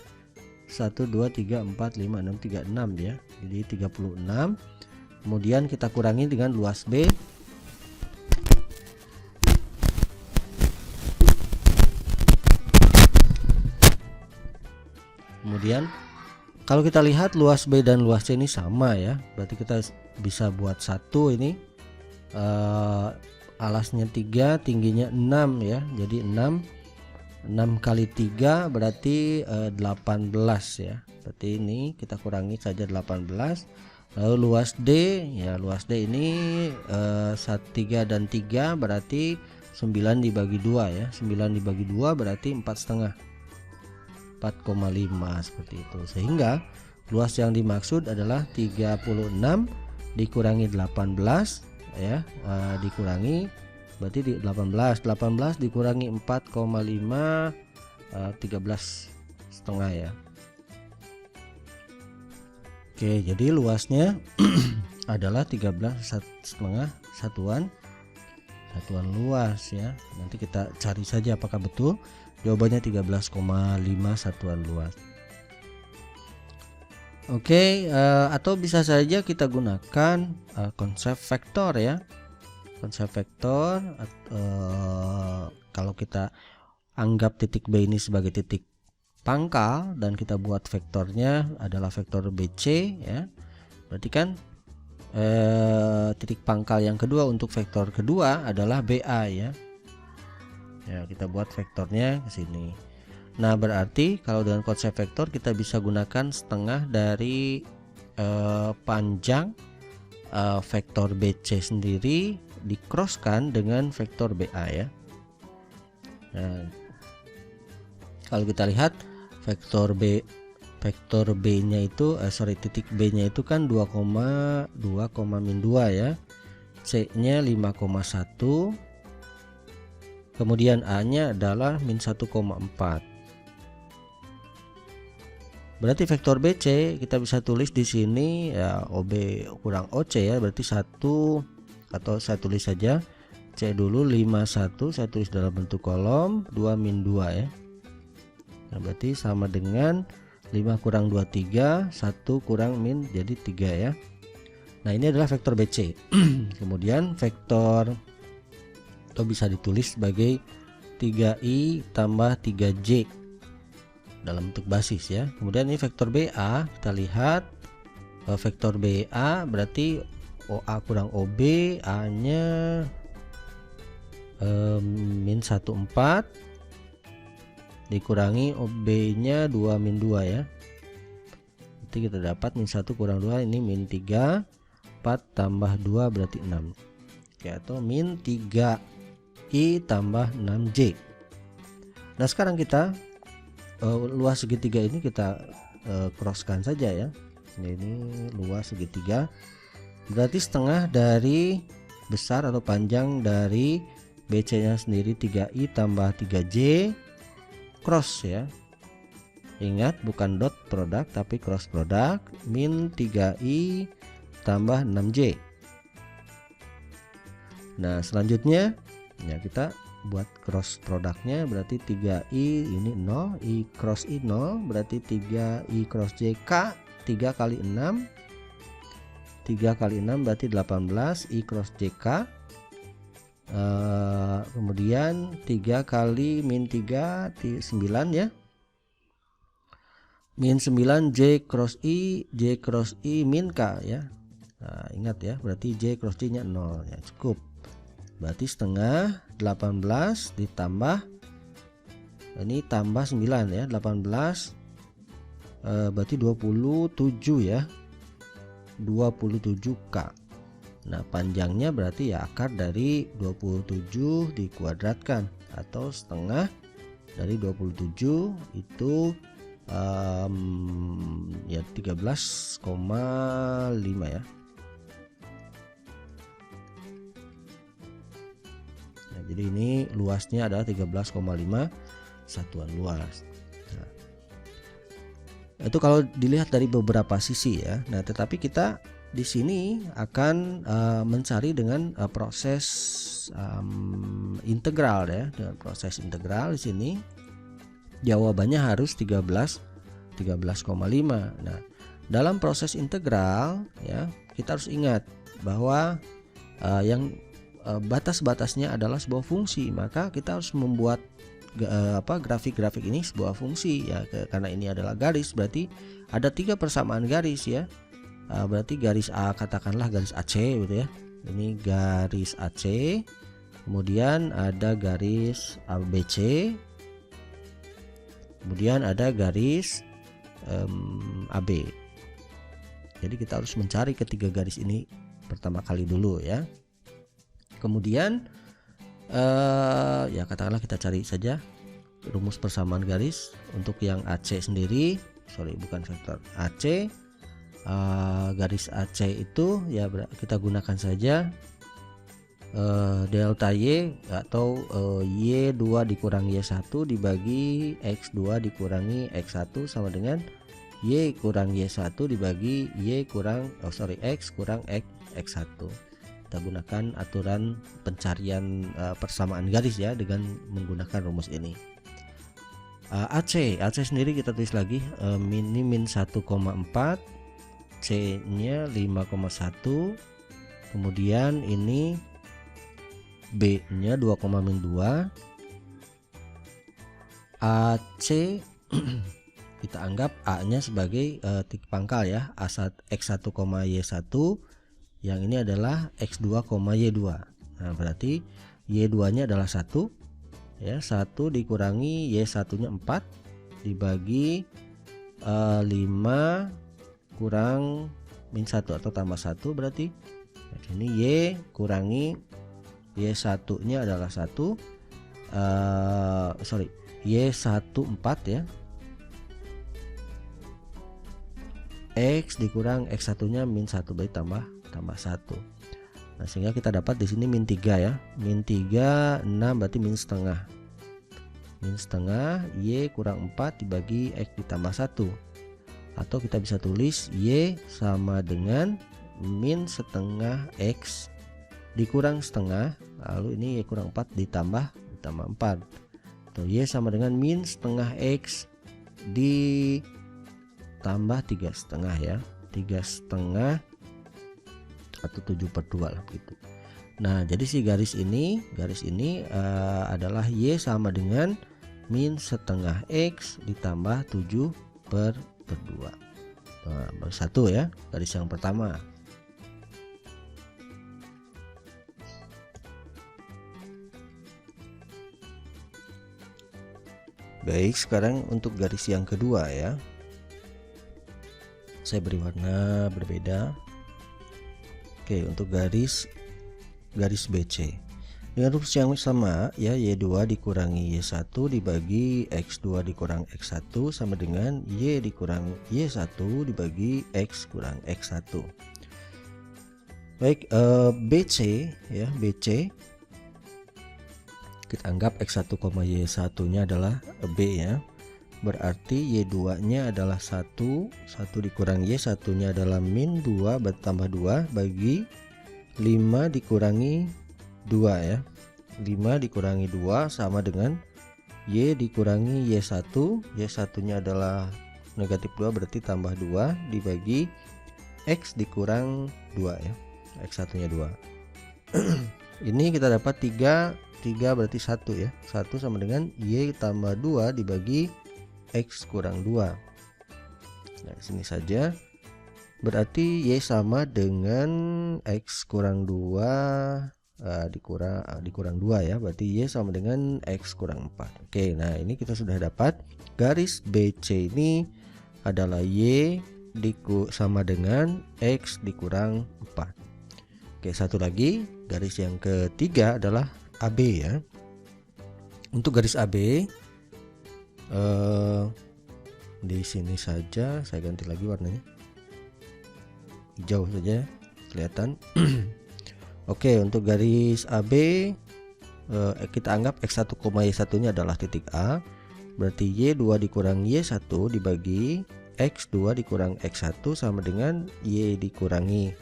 1 2 3 4 5 6 36 ya. Jadi 36. Kemudian kita kurangi dengan luas B. Kemudian kalau kita lihat luas B dan luas C ini sama ya, berarti kita bisa buat satu ini alasnya 3, tingginya 6 ya. Jadi 6 kali 3 berarti 18 ya. Berarti ini kita kurangi saja 18. Lalu luas D ya, luas D ini 3 dan 3 berarti 9 dibagi 2 ya. 9 dibagi 2 berarti 4,5, 4,5 seperti itu. Sehingga luas yang dimaksud adalah 36 dikurangi 18 ya, dikurangi berarti di 18 dikurangi 4,5 13,5 ya. Oke, jadi luasnya adalah 13,5 satuan luas ya. Nanti kita cari saja apakah betul. Jawabannya 13,5 satuan luas. Oke, atau bisa saja kita gunakan konsep vektor ya. Konsep vektor, kalau kita anggap titik B ini sebagai titik pangkal dan kita buat vektornya adalah vektor BC ya. Berarti kan titik pangkal yang kedua untuk vektor kedua adalah BA ya. Ya, kita buat vektornya ke sini. Nah, berarti kalau dengan konsep vektor kita bisa gunakan setengah dari panjang vektor BC sendiri dicrosskan dengan vektor BA ya. Nah, kalau kita lihat vektor B-nya itu titik B-nya itu kan 2,2 ya. C-nya 5,1. Kemudian A-nya adalah -1,4. Berarti vektor BC kita bisa tulis di sini ya, OB kurang OC ya, berarti 1, atau saya tulis saja C dulu 51, saya tulis dalam bentuk kolom 2 - 2 ya. Nah, berarti sama dengan 5 kurang 2 3, 1 kurang min jadi 3 ya. Nah, ini adalah vektor BC. Kemudian vektor atau bisa ditulis sebagai 3i tambah 3j dalam bentuk basis ya. Kemudian ini vektor BA, kita lihat vektor BA berarti OA kurang OB, A-nya -1,4 dikurangi OB-nya 2 - 2 ya. Nanti kita dapat -1 kurang 2 ini -3, 4 tambah 2 berarti 6. Oke, atau min 3I tambah 6J. Nah sekarang kita luas segitiga ini kita crosskan saja ya. Ini luas segitiga, berarti setengah dari besar atau panjang dari BC nya sendiri 3I tambah 3J cross ya. Ingat bukan dot produk tapi cross produk, min 3I tambah 6J. Nah selanjutnya ya kita buat cross produknya, berarti 3I ini 0, I cross I 0, berarti 3I cross J K, 3 kali 6, 3 kali 6 berarti 18, I cross J K. Kemudian 3 kali min 3 9 ya, min 9 J cross I min K ya. Nah, ingat ya, berarti J cross J nya 0 ya, cukup. Berarti setengah 18 ditambah ini tambah 9 ya, 18 berarti 27 ya, 27K. Nah panjangnya berarti ya akar dari 27 dikuadratkan, atau setengah dari 27 itu ya 13,5 ya. Nah, jadi ini luasnya adalah 13,5 satuan luas. Nah, itu kalau dilihat dari beberapa sisi ya. Nah tetapi kita di sini akan mencari dengan proses integral ya. Dengan proses integral di sini jawabannya harus 13,5. Nah, dalam proses integral ya, kita harus ingat bahwa yang batas-batasnya adalah sebuah fungsi, maka kita harus membuat grafik-grafik ini sebuah fungsi ya, karena ini adalah garis, berarti ada 3 persamaan garis ya. Berarti garis A, katakanlah garis AC gitu ya. Ini garis AC, kemudian ada garis ABC, kemudian ada garis AB. Jadi kita harus mencari ketiga garis ini pertama kali dulu ya. Kemudian ya katakanlah kita cari saja rumus persamaan garis untuk yang AC sendiri, bukan vektor AC. Garis AC itu ya kita gunakan saja delta Y atau Y2 dikurangi Y1 dibagi X2 dikurangi X1 sama dengan Y kurang Y1 dibagi Y kurang X kurang X1. Kita gunakan aturan pencarian persamaan garis ya dengan menggunakan rumus ini. AC sendiri kita tulis lagi, ini min 1,4, C nya 5,1, kemudian ini B nya 2,2, AC kita anggap A nya sebagai titik pangkal ya, X1, Y1, yang ini adalah X2, Y2. Nah berarti Y2 nya adalah 1 ya, 1 dikurangi Y1 nya 4 dibagi 5 kurang min 1 atau tambah 1, berarti ini Y kurangi Y1 nya adalah 1, Y1 4 ya, X dikurang X1 nya min 1 berarti tambah 1. Nah sehingga kita dapat di sini min 3 ya, min 3 6 berarti min setengah, Y kurang 4 dibagi X ditambah 1, atau kita bisa tulis Y sama dengan min setengah X dikurang setengah, lalu ini Y kurang 4 ditambah 4, atau Y sama dengan min setengah X ditambah 3,5 ya, 3,5 atau 7/2 lah gitu. Nah jadi si garis ini adalah Y sama dengan min setengah X ditambah 7/2. Nah, baru 1 ya, garis yang pertama. Baik, sekarang untuk garis yang kedua ya, saya beri warna berbeda. Oke, untuk garis garis BC. Dengan rumus yang sama ya, Y2 dikurangi Y1 dibagi X2 dikurang X1 sama dengan Y dikurang Y1 dibagi X kurang X1. Baik, BC ya, BC kita anggap X1, Y1 nya adalah B ya. Berarti Y2 nya adalah 1 dikurang Y1 nya adalah min 2 bertambah 2 bagi 5 dikurangi 2 ya. 5 dikurangi 2 sama dengan Y dikurangi Y1. Y1 nya adalah negatif 2 berarti tambah 2 dibagi X dikurang 2 ya. X1 nya 2. Ini kita dapat 3 berarti 1 ya. 1 sama dengan Y tambah 2 dibagi X kurang 2. Nah, sini saja. Berarti Y sama dengan X kurang 2 dikurang 2 ya. Berarti Y sama dengan X kurang 4. Oke, nah ini kita sudah dapat garis BC ini adalah Y sama dengan X dikurang 4. Oke, satu lagi garis yang ketiga adalah AB ya. Untuk garis AB di sini saja saya ganti lagi warnanya hijau saja kelihatan. Oke, untuk garis AB kita anggap X1, Y1 nya adalah titik A. Berarti Y2 dikurang Y1 dibagi X2 dikurang X1 sama dengan Y dikurangi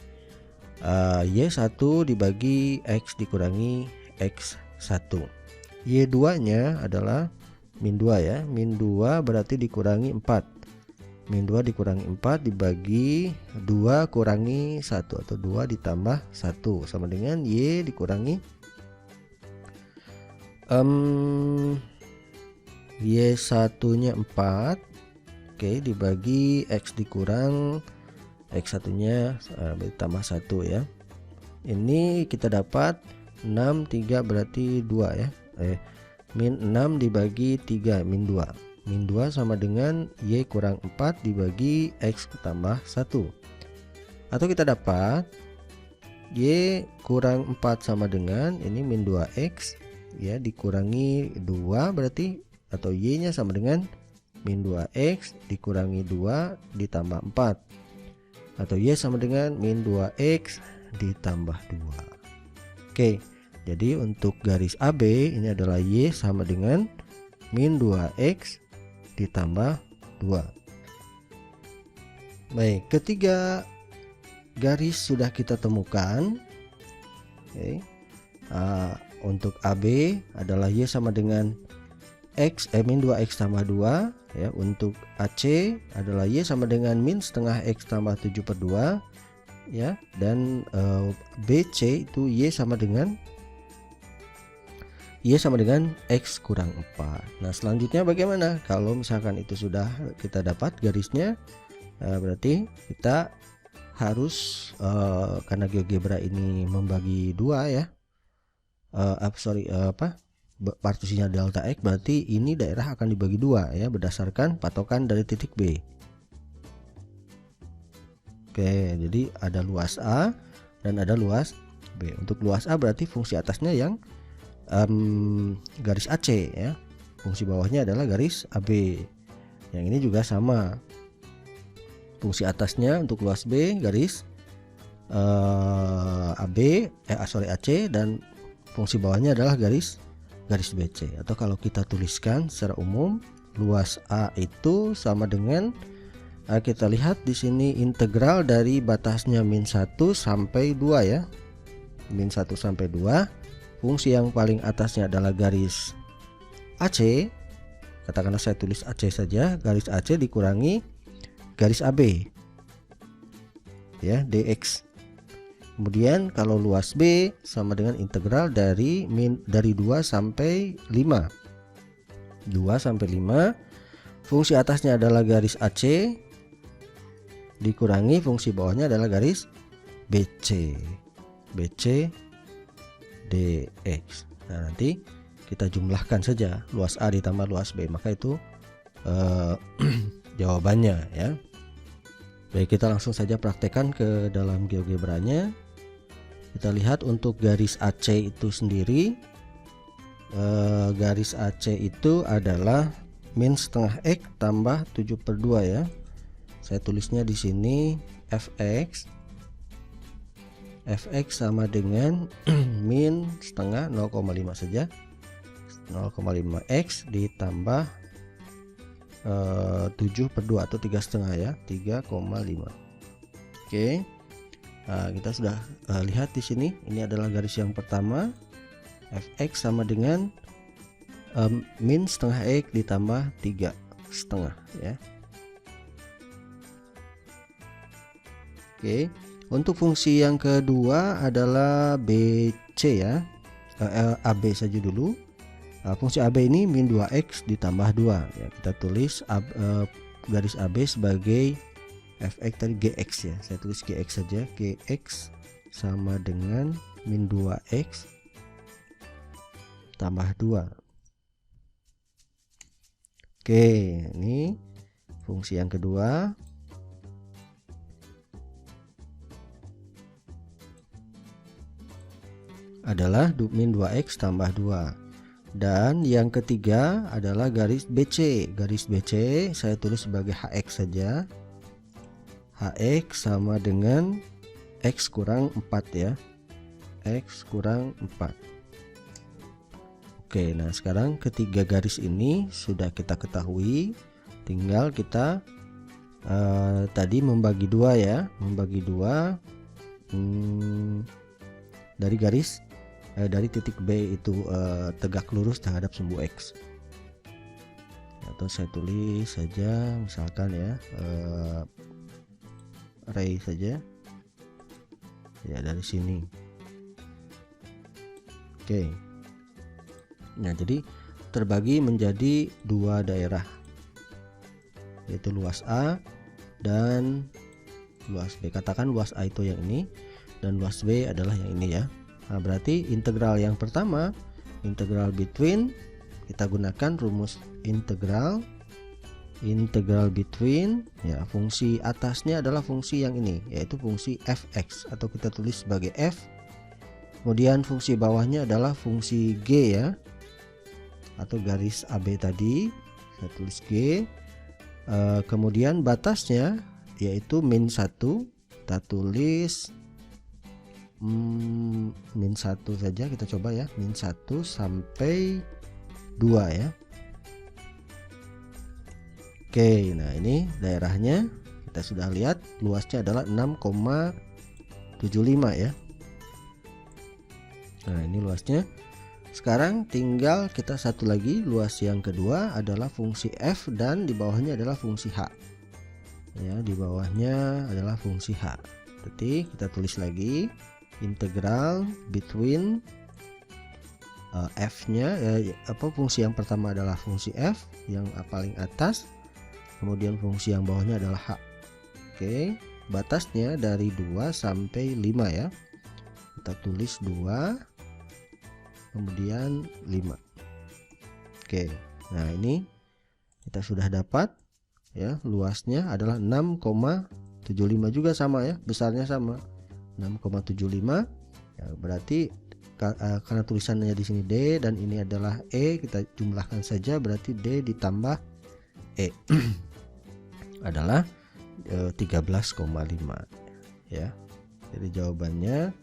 Y1 dibagi X dikurangi X1. Y2 nya adalah min 2 ya. Min 2 berarti dikurangi 4. Min 2 dikurangi 4 dibagi 2 kurangi 1 atau 2 ditambah 1 sama dengan Y dikurangi Y1 nya 4. Oke, dibagi X dikurang X1 nya ditambah 1 ya. Ini kita dapat 6, 3 berarti 2 ya. Min 6 dibagi 3 min 2. Min 2 sama dengan Y kurang 4 dibagi X tambah 1. Atau kita dapat Y kurang 4 sama dengan ini min 2X ya dikurangi 2 berarti, atau Y nya sama dengan min 2X dikurangi 2 ditambah 4. Atau Y sama dengan min 2X ditambah 2. Oke, jadi untuk garis AB ini adalah Y sama dengan min 2X ditambah 2. Baik, ketiga garis sudah kita temukan. Oke. Untuk AB adalah Y sama dengan min 2X tambah 2 ya. Untuk AC adalah Y sama dengan min setengah X tambah 7/2 ya. Dan BC itu Y sama dengan X kurang 4. Nah, selanjutnya bagaimana? Kalau misalkan itu sudah kita dapat garisnya, berarti kita harus karena GeoGebra ini membagi dua ya. Partisinya delta X, berarti ini daerah akan dibagi dua ya berdasarkan patokan dari titik B. Oke, jadi ada luas A dan ada luas B. Untuk luas A berarti fungsi atasnya yang garis AC ya. Fungsi bawahnya adalah garis AB. Yang ini juga sama. Fungsi atasnya untuk luas B garis AC, dan fungsi bawahnya adalah garis BC. Atau kalau kita tuliskan secara umum, luas A itu sama dengan kita lihat di sini integral dari batasnya min 1 sampai 2 ya. Min 1 sampai 2. Fungsi yang paling atasnya adalah garis AC. Katakanlah saya tulis AC saja, garis AC dikurangi garis AB ya, dx. Kemudian kalau luas B sama dengan integral dari 2 sampai 5. 2 sampai 5. Fungsi atasnya adalah garis AC dikurangi fungsi bawahnya adalah garis BC dx. Nah, nanti kita jumlahkan saja luas A ditambah luas B, maka itu jawabannya ya. Baik, kita langsung saja praktekkan ke dalam GeoGebra-nya. Kita lihat untuk garis AC itu sendiri, garis AC itu adalah min setengah X tambah 7/2 ya. Saya tulisnya di sini fx sama dengan min setengah 0,5 saja, 0,5 X ditambah 7/2 atau 3,5 ya, 3,5. Oke. Nah, kita sudah lihat di sini, ini adalah garis yang pertama. Fx sama dengan min setengah X ditambah 3,5 ya. Oke, untuk fungsi yang kedua adalah BC ya, AB saja dulu. Fungsi AB ini min 2x ditambah 2 ya, kita tulis garis AB sebagai fx tadi gx ya, saya tulis gx saja, gx sama dengan min 2x tambah 2. Oke, ini fungsi yang kedua. Adalah min 2x tambah 2. Dan yang ketiga adalah garis BC. Garis BC saya tulis sebagai hx saja. Hx sama dengan x kurang 4 ya. X kurang 4. Oke, nah sekarang ketiga garis ini sudah kita ketahui. Tinggal kita tadi membagi 2 ya. Membagi 2 dari garis dari titik B itu tegak lurus terhadap sumbu X, atau saya tulis saja misalkan ya ray saja ya dari sini. Oke, nah jadi terbagi menjadi 2 daerah, yaitu luas A dan luas B. Katakan luas A itu yang ini dan luas B adalah yang ini ya. Nah, berarti integral yang pertama, integral between, kita gunakan rumus integral between ya, fungsi atasnya adalah fungsi yang ini, yaitu fungsi fx atau kita tulis sebagai f. Kemudian fungsi bawahnya adalah fungsi g ya, atau garis AB tadi, saya tulis g. Kemudian batasnya yaitu min 1, kita tulis min 1 saja, kita coba ya, min 1 sampai 2 ya. Oke, nah ini daerahnya kita sudah lihat, luasnya adalah 6,75 ya. Nah ini luasnya. Sekarang tinggal kita satu lagi, luas yang kedua adalah fungsi f dan di bawahnya adalah fungsi h ya, di bawahnya adalah fungsi h. Jadi kita tulis lagi integral between f-nya fungsi yang pertama adalah fungsi f yang paling atas, kemudian fungsi yang bawahnya adalah h. Oke, batasnya dari 2 sampai 5 ya, kita tulis 2 kemudian 5. Oke, nah ini kita sudah dapat ya, luasnya adalah 6,75 juga sama ya, besarnya sama 6,75 ya, berarti karena tulisannya di sini D dan ini adalah E, kita jumlahkan saja, berarti D ditambah E adalah 13,5 ya. Jadi jawabannya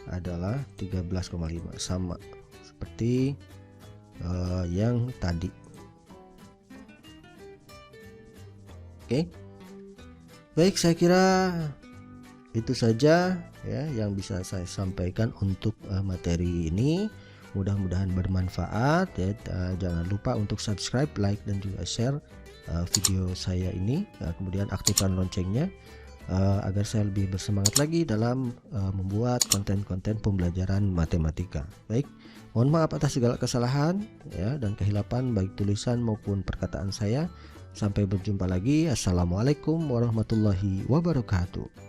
adalah 13,5, sama seperti yang tadi. Oke. Baik, saya kira itu saja ya yang bisa saya sampaikan untuk materi ini. Mudah-mudahan bermanfaat ya. Jangan lupa untuk subscribe, like dan juga share video saya ini, kemudian aktifkan loncengnya agar saya lebih bersemangat lagi dalam membuat konten-konten pembelajaran matematika. Baik, mohon maaf atas segala kesalahan ya dan kehilapan baik tulisan maupun perkataan saya. Sampai berjumpa lagi. Assalamualaikum warahmatullahi wabarakatuh.